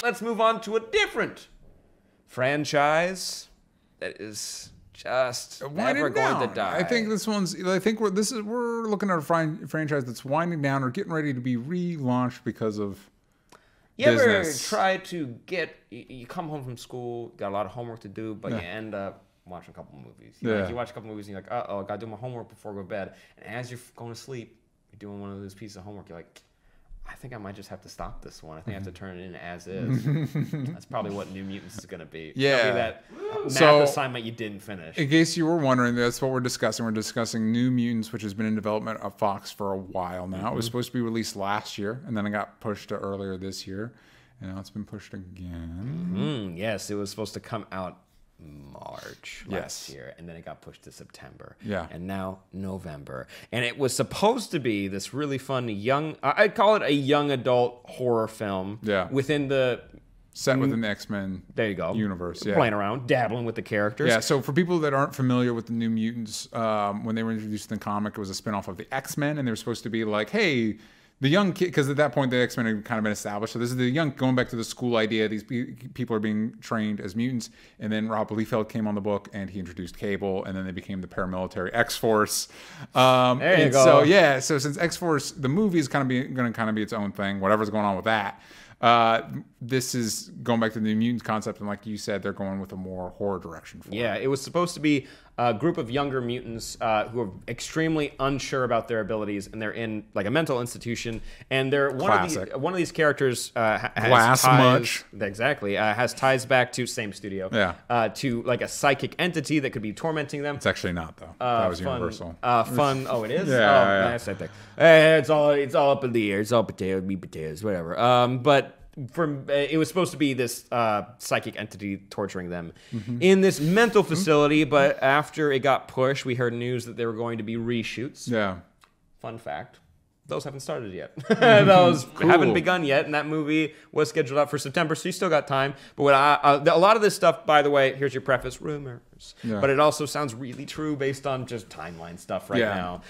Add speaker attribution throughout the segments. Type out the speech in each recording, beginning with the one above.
Speaker 1: let's move on to a different franchise that is just never going to die.
Speaker 2: I think this one's. I think we're looking at a franchise that's winding down or getting ready to be relaunched because of.
Speaker 1: You
Speaker 2: business.
Speaker 1: ever try to you come home from school, got a lot of homework to do, but you end up watching a couple movies. You watch a couple movies and you're like, I got to do my homework before I go to bed. And as you're going to sleep, you're doing one of those pieces of homework, you're like, I think I might just have to stop this one. I think I have to turn it in as is. That's probably what New Mutants is going to be.
Speaker 2: Yeah.
Speaker 1: It'll be that math assignment you didn't finish.
Speaker 2: In case you were wondering, that's what we're discussing. We're discussing New Mutants, which has been in development at Fox for a while now. It was supposed to be released last year, and then it got pushed to earlier this year. And now it's been pushed again.
Speaker 1: Yes, it was supposed to come out March last year, and then it got pushed to September.
Speaker 2: Yeah.
Speaker 1: And now November. And it was supposed to be this really fun I'd call it a young adult horror film.
Speaker 2: Yeah.
Speaker 1: Within the
Speaker 2: Set within the X-Men universe. Yeah.
Speaker 1: Playing around, dabbling with the characters.
Speaker 2: Yeah, so for people that aren't familiar with the New Mutants, when they were introduced in the comic, it was a spinoff of the X-Men, and they were supposed to be like, hey, the young kid, because at that point the X-Men had kind of been established. So this is the young, going back to the school idea. These people are being trained as mutants, and then Rob Liefeld came on the book and he introduced Cable, and then they became the paramilitary X-Force.
Speaker 1: There you go.
Speaker 2: So since X-Force, the movie is going to be its own thing. Whatever's going on with that. This is going back to the mutant concept, and like you said, they're going with a more horror direction for it.
Speaker 1: It was supposed to be a group of younger mutants who are extremely unsure about their abilities, and they're in like a mental institution, and they're one of these characters has ties, has ties back to same studio, to like a psychic entity that could be tormenting them.
Speaker 2: It's actually not though. That was Universal.
Speaker 1: Fun. Oh, it is.
Speaker 2: Nice.
Speaker 1: I think. It's all up in the air. It's all potatoes, meat potatoes, whatever. But it was supposed to be this psychic entity torturing them in this mental facility, but after it got pushed, we heard news that there were going to be reshoots.
Speaker 2: Yeah.
Speaker 1: Fun fact. Those haven't started yet. Those haven't begun yet, and that movie was scheduled out for September, so you still got time. But a lot of this stuff, by the way, here's your preface, rumors. Yeah. But it also sounds really true based on just timeline stuff now.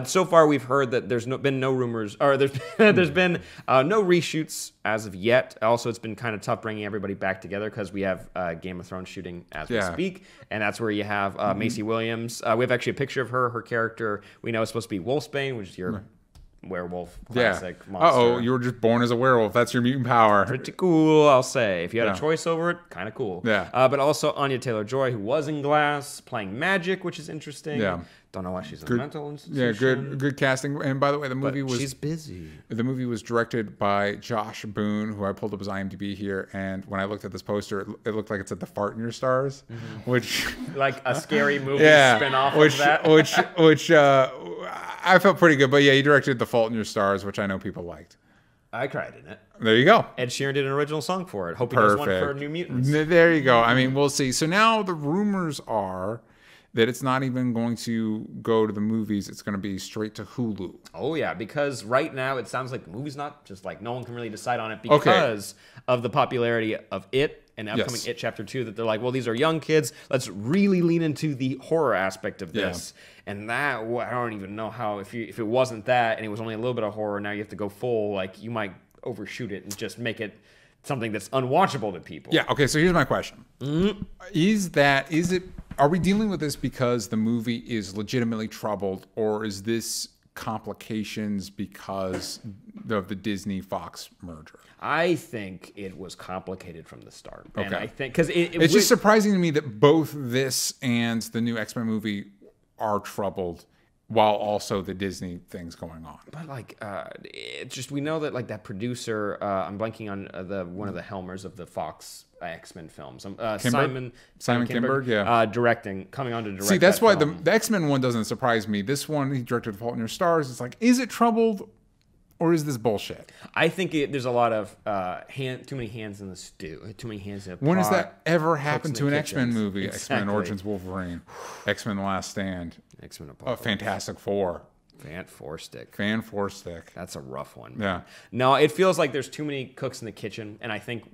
Speaker 1: So far, we've heard that there's been no rumors, or there's been no reshoots as of yet. Also, it's been kind of tough bringing everybody back together because we have Game of Thrones shooting as we speak, and that's where you have Macy Williams. We have actually a picture of her. Her character, we know, is supposed to be Wolfsbane, which is your werewolf classic monster.
Speaker 2: You were just born as a werewolf. That's your mutant power.
Speaker 1: Pretty cool, I'll say. If you had a choice over it, kind of cool.
Speaker 2: Yeah.
Speaker 1: But also Anya Taylor-Joy, who was in Glass, playing Magic, which is interesting. Yeah. Don't know why she's in a mental institution.
Speaker 2: Yeah, good casting. And by the way,
Speaker 1: she's busy.
Speaker 2: The movie was directed by Josh Boone, who I pulled up his IMDb here, and when I looked at this poster, it looked like it said "The Fart in Your Stars," which
Speaker 1: like a scary movie spinoff of that.
Speaker 2: which I felt pretty good. But yeah, he directed "The Fault in Your Stars," which I know people liked.
Speaker 1: I cried in it.
Speaker 2: There you go.
Speaker 1: Ed Sheeran did an original song for it. Hope he does one for New Mutants.
Speaker 2: There you go. I mean, we'll see. So now the rumors are that it's not even going to go to the movies. It's going to be straight to Hulu.
Speaker 1: Oh, yeah, because right now it sounds like the movie's not just like no one can really decide on it because of the popularity of it and upcoming It Chapter 2, that they're like, well, these are young kids. Let's really lean into the horror aspect of this. And that, I don't even know how, if it wasn't that and it was only a little bit of horror, now you have to go full, like you might overshoot it and just make it something that's unwatchable to people.
Speaker 2: Yeah, okay, so here's my question. Are we dealing with this because the movie is legitimately troubled, or is this complications because of the Disney-Fox merger?
Speaker 1: I think it was complicated from the start.
Speaker 2: Okay.
Speaker 1: And I think because
Speaker 2: it's just surprising to me that both this and the new X-Men movie are troubled, while also the Disney thing's going on.
Speaker 1: But like, it's just, we know that like that producer, I'm blanking on one of the helmers of the Fox X-Men films, Simon Kinberg, directing, coming on to direct.
Speaker 2: See, that's why the X-Men one doesn't surprise me. This one, he directed Fault in Your Stars. It's like, is it troubled, or is this bullshit?
Speaker 1: I think there's a lot of too many hands in the stew, too many hands in the pot.
Speaker 2: When has that ever happened to an X-Men movie?
Speaker 1: Exactly.
Speaker 2: X-Men Origins Wolverine, X-Men The Last Stand,
Speaker 1: X-Men Apocalypse,
Speaker 2: Fantastic Four.
Speaker 1: Fan Four Stick.
Speaker 2: That's
Speaker 1: a rough one.
Speaker 2: Yeah.
Speaker 1: No, it feels like there's too many cooks in the kitchen, and I think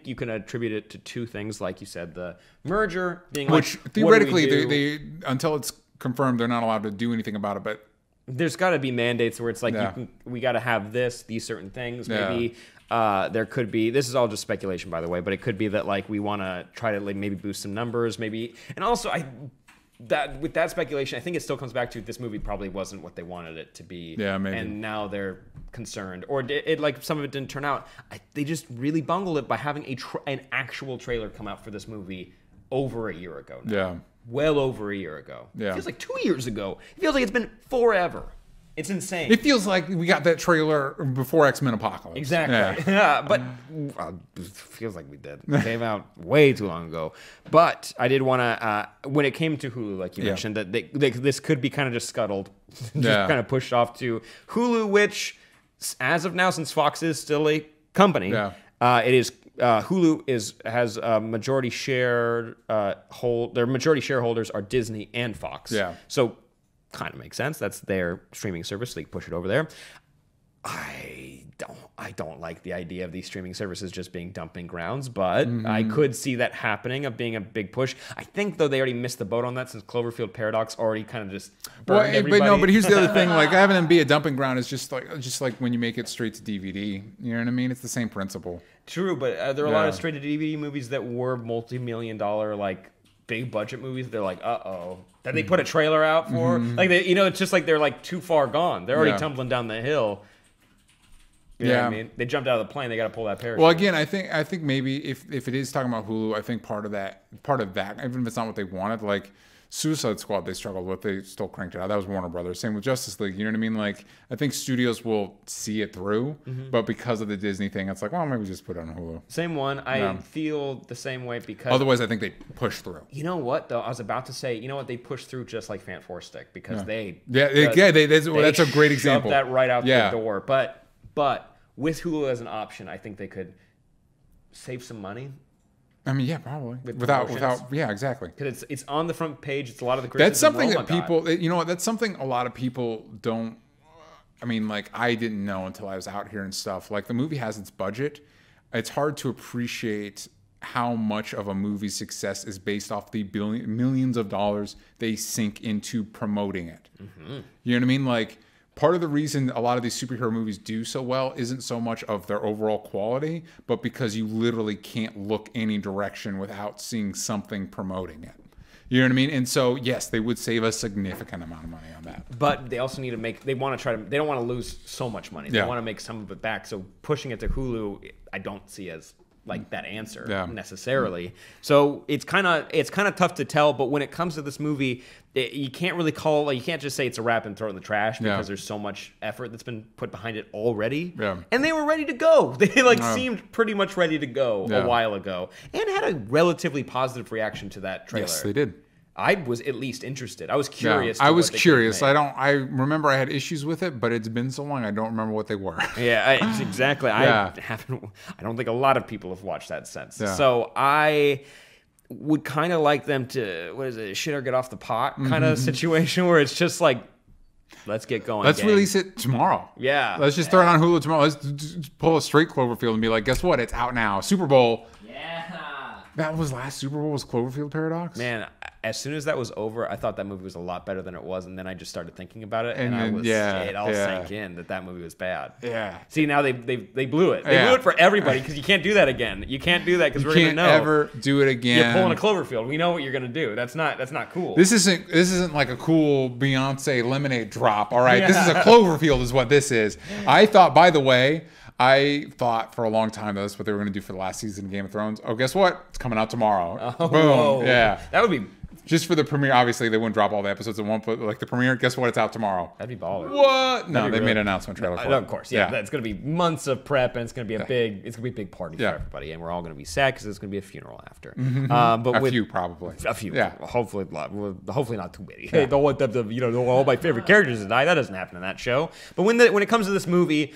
Speaker 1: you can attribute it to two things, like you said, the merger being
Speaker 2: which theoretically they until it's confirmed they're not allowed to do anything about it, but
Speaker 1: there's got to be mandates where it's like we got to have these certain things. Maybe There could be, this is all just speculation, by the way, but it could be that like we want to try to like maybe boost some numbers, maybe. And also, with that speculation, I think it still comes back to this movie probably wasn't what they wanted it to be.
Speaker 2: Yeah, maybe.
Speaker 1: And now they're concerned, or it like some of it didn't turn out. They just really bungled it by having an actual trailer come out for this movie over a year ago now.
Speaker 2: Yeah.
Speaker 1: Well over a year ago.
Speaker 2: Yeah.
Speaker 1: It feels like 2 years ago. It feels like it's been forever. It's insane.
Speaker 2: It feels like we got that trailer before X-Men Apocalypse.
Speaker 1: Exactly. Yeah. But it feels like we did. It came out way too long ago. But I did want to, when it came to Hulu, like you mentioned, that this could be kind of just scuttled, just kind of pushed off to Hulu, which, as of now, since Fox is still a company, it is Hulu has a majority share their majority shareholders are Disney and Fox.
Speaker 2: Yeah.
Speaker 1: So kind of makes sense. That's their streaming service. So they push it over there. I don't like the idea of these streaming services just being dumping grounds, but I could see that happening, of being a big push. I think though they already missed the boat on that, since Cloverfield Paradox already kind of just burned everybody.
Speaker 2: But here's the other thing: like having them be a dumping ground is just like when you make it straight to DVD. You know what I mean? It's the same principle.
Speaker 1: True, but there are a lot of straight to DVD movies that were multi-million-dollar like big budget movies. They're like, that they put a trailer out for. Like it's just like they're like too far gone. They're already tumbling down the hill. You know what I mean? They jumped out of the plane. They got to pull that parachute.
Speaker 2: Well, again, I think maybe if it is talking about Hulu, I think part of that, even if it's not what they wanted, like Suicide Squad, they struggled with. They still cranked it out. That was Warner Brothers. Same with Justice League. You know what I mean? Like, I think studios will see it through, but because of the Disney thing, it's like, well, maybe just put it on Hulu.
Speaker 1: Same one. I feel the same way because
Speaker 2: otherwise, I think they push through.
Speaker 1: You know what though? I was about to say, you know what? They push through just like Fan Four Stick because they
Speaker 2: that's a great example.
Speaker 1: That right out the door. But with Hulu as an option, I think they could save some money.
Speaker 2: I mean, yeah, probably without exactly.
Speaker 1: Because it's on the front page. It's a lot of the criticism.
Speaker 2: That's something that people, you know what? That's something a lot of people don't. I mean, like I didn't know until I was out here and stuff. Like the movie has its budget. It's hard to appreciate how much of a movie's success is based off the millions of dollars they sink into promoting it. You know what I mean? Like, part of the reason a lot of these superhero movies do so well isn't so much of their overall quality, but because you literally can't look any direction without seeing something promoting it. You know what I mean? And so, yes, they would save a significant amount of money on that.
Speaker 1: But they also need to they don't want to lose so much money. They want to make some of it back. So pushing it to Hulu, I don't see as like that answer necessarily. So it's kind of tough to tell. But when it comes to this movie, you can't really you can't just say it's a wrap and throw it in the trash because there's so much effort that's been put behind it already. Yeah. And they were ready to go. They seemed pretty much ready to go a while ago, and had a relatively positive reaction to that trailer.
Speaker 2: Yes, they did.
Speaker 1: I was at least interested. I was curious.
Speaker 2: I was curious. I remember I had issues with it, but it's been so long I don't remember what they were.
Speaker 1: Exactly. I don't think a lot of people have watched that since. Yeah. So I would kind of like them to shit or get off the pot kind of situation where it's just like, let's get going.
Speaker 2: Let's release it tomorrow.
Speaker 1: Yeah.
Speaker 2: Let's just throw it on Hulu tomorrow. Let's just pull a straight Cloverfield and be like, guess what? It's out now. Super Bowl.
Speaker 1: Yeah.
Speaker 2: That was last Super Bowl, was Cloverfield Paradox?
Speaker 1: Man, as soon as that was over, I thought that movie was a lot better than it was, and then I just started thinking about it, and it all sank in that movie was bad. Yeah. See, now they blew it. They blew it for everybody, because you can't do that again. You can't do that because we're going to know.
Speaker 2: You can't ever do it again.
Speaker 1: You're pulling a Cloverfield. We know what you're going to do. That's not cool.
Speaker 2: This isn't like a cool Beyonce Lemonade drop, all right? Yeah. This is a Cloverfield is what this is. I thought for a long time that's what they were going to do for the last season of Game of Thrones. Oh, guess what? It's coming out tomorrow.
Speaker 1: Oh,
Speaker 2: boom.
Speaker 1: Whoa.
Speaker 2: Yeah.
Speaker 1: That would be...
Speaker 2: Just for the premiere, obviously they wouldn't drop all the episodes at once, but like the premiere, guess what? It's out tomorrow.
Speaker 1: That'd be baller.
Speaker 2: What? No, they made an announcement trailer for it.
Speaker 1: Of course, yeah. It's going to be months of prep, and it's going to be a big party for everybody, and we're all going to be sad because it's going to be a funeral after.
Speaker 2: But a few probably.
Speaker 1: A few. Yeah. Hopefully not too many. Yeah. Don't want them to, all my favorite characters to die. That doesn't happen in that show. But when it comes to this movie,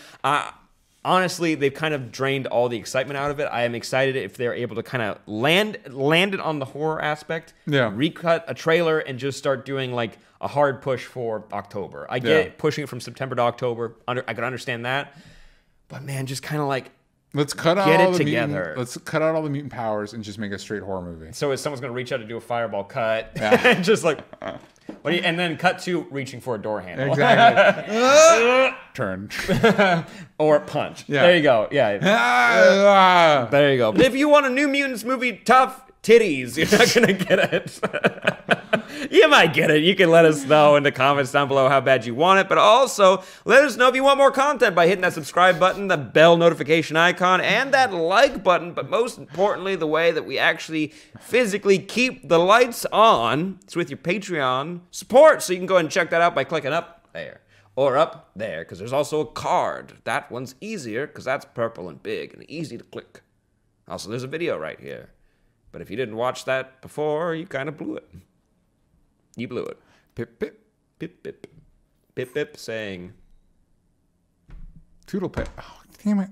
Speaker 1: honestly, they've kind of drained all the excitement out of it. I am excited if they're able to kind of land it on the horror aspect, recut a trailer, and just start doing like a hard push for October. I get pushing it from September to October. I can understand that. But man, just kind of like,
Speaker 2: let's cut out all the mutant powers and just make a straight horror movie.
Speaker 1: So if someone's going to reach out to do a fireball cut, just like... And then cut to reaching for a door handle.
Speaker 2: Exactly. Turn.
Speaker 1: Or punch.
Speaker 2: Yeah.
Speaker 1: There you go. Yeah. There you go. But if you want a New Mutants movie, tough titties, you're not going to get it. You might get it. You can let us know in the comments down below how bad you want it. But also, let us know if you want more content by hitting that subscribe button, the bell notification icon, and that like button. But most importantly, the way that we actually physically keep the lights on is with your Patreon support. So you can go ahead and check that out by clicking up there. Or up there, because there's also a card. That one's easier, because that's purple and big and easy to click. Also, there's a video right here. But if you didn't watch that before, you kind of blew it. You blew it.
Speaker 2: Pip, pip.
Speaker 1: Pip, pip. Pip, pip, saying.
Speaker 2: Toodle pip. Oh, damn it.